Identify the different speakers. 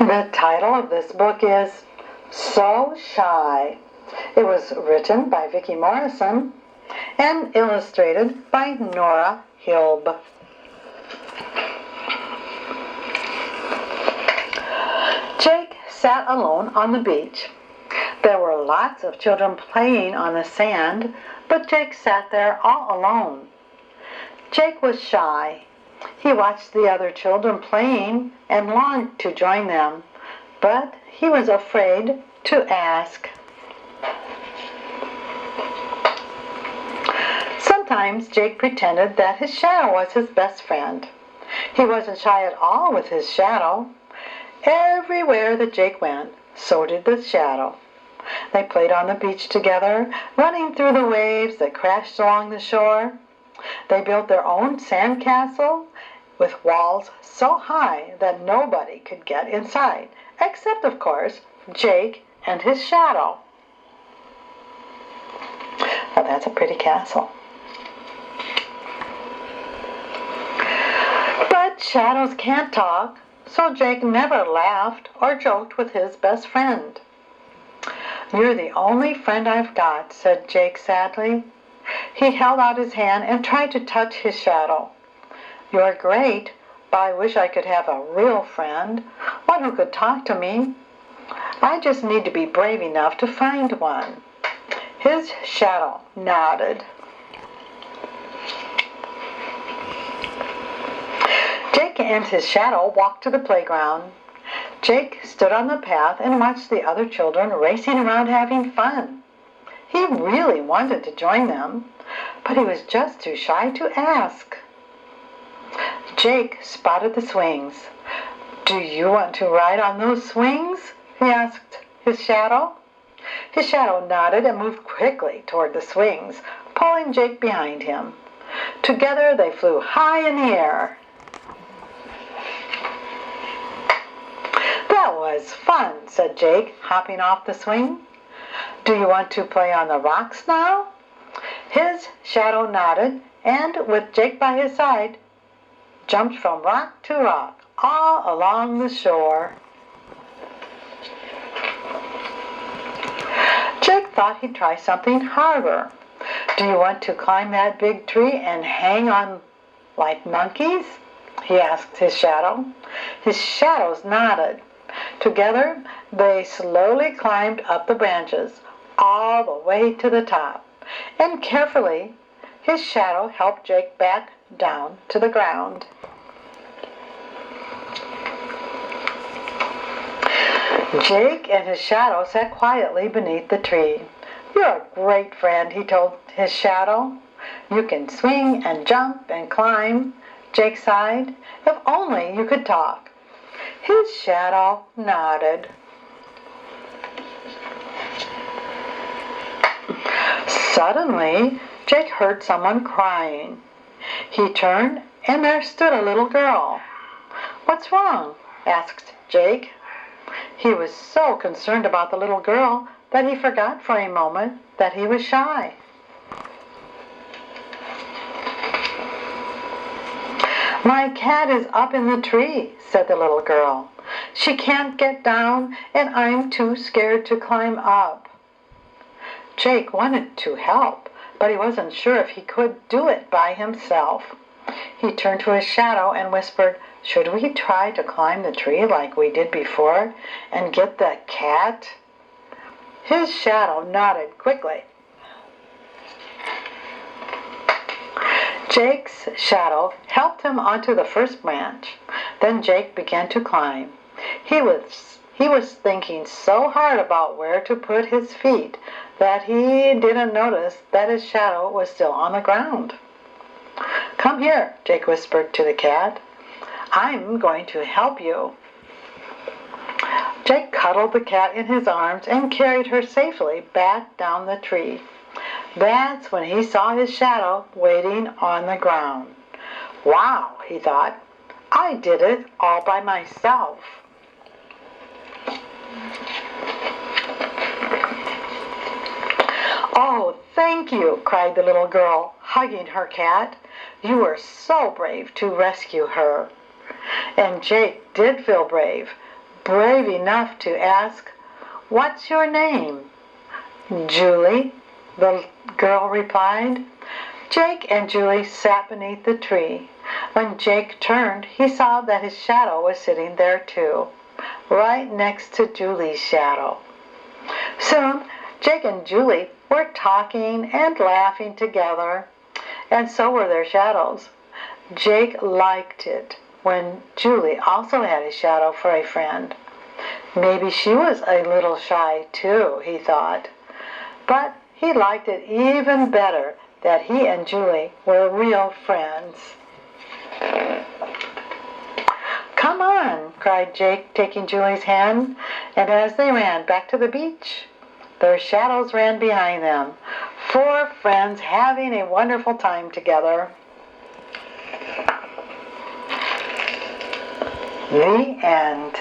Speaker 1: The title of this book is So Shy. It was written by Vicki Morrison and illustrated by Nora Hilb. Jake sat alone on the beach. There were lots of children playing on the sand, but Jake sat there all alone. Jake was shy. He watched the other children playing and longed to join them, but he was afraid to ask. Sometimes Jake pretended that his shadow was his best friend. He wasn't shy at all with his shadow. Everywhere that Jake went, so did the shadow. They played on the beach together, running through the waves that crashed along the shore. They built their own sand castle with walls so high that nobody could get inside, except, of course, Jake and his shadow. Well, that's a pretty castle. But shadows can't talk, so Jake never laughed or joked with his best friend. "You're the only friend I've got," said Jake sadly. He held out his hand and tried to touch his shadow. "You're great, but I wish I could have a real friend, one who could talk to me. I just need to be brave enough to find one." His shadow nodded. Jake and his shadow walked to the playground. Jake stood on the path and watched the other children racing around having fun. He really wanted to join them, but he was just too shy to ask. Jake spotted the swings. "Do you want to ride on those swings?" he asked his shadow. His shadow nodded and moved quickly toward the swings, pulling Jake behind him. Together they flew high in the air. "That was fun," said Jake, hopping off the swing. "Do you want to play on the rocks now?" His shadow nodded, and with Jake by his side, jumped from rock to rock, all along the shore. Jake thought he'd try something harder. "Do you want to climb that big tree and hang on like monkeys?" he asked his shadow. His shadows nodded. Together, they slowly climbed up the branches, all the way to the top, and carefully, his shadow helped Jake back down to the ground. Jake and his shadow sat quietly beneath the tree. "You're a great friend," he told his shadow. "You can swing and jump and climb." Jake sighed. "If only you could talk." His shadow nodded. Suddenly, Jake heard someone crying. He turned, and there stood a little girl. "What's wrong?" asked Jake. He was so concerned about the little girl that he forgot for a moment that he was shy. "My cat is up in the tree," said the little girl. "She can't get down, and I'm too scared to climb up." Jake wanted to help, but he wasn't sure if he could do it by himself. He turned to his shadow and whispered, "Should we try to climb the tree like we did before and get the cat?" His shadow nodded quickly. Jake's shadow helped him onto the first branch. Then Jake began to climb. He was thinking so hard about where to put his feet that he didn't notice that his shadow was still on the ground. "Come here," Jake whispered to the cat. "I'm going to help you." Jake cuddled the cat in his arms and carried her safely back down the tree. That's when he saw his shadow waiting on the ground. "Wow," he thought, "I did it all by myself." "Oh, thank you," cried the little girl, hugging her cat. "You were so brave to rescue her." And Jake did feel brave, brave enough to ask, "What's your name?" "Julie," the girl replied. Jake and Julie sat beneath the tree. When Jake turned, he saw that his shadow was sitting there too, right next to Julie's shadow. Soon, Jake and Julie were talking and laughing together, and so were their shadows. Jake liked it when Julie also had a shadow for a friend. Maybe she was a little shy too, he thought. But he liked it even better that he and Julie were real friends. "Come on," cried Jake, taking Julie's hand, and as they ran back to the beach, their shadows ran behind them. 4 friends having a wonderful time together. The end.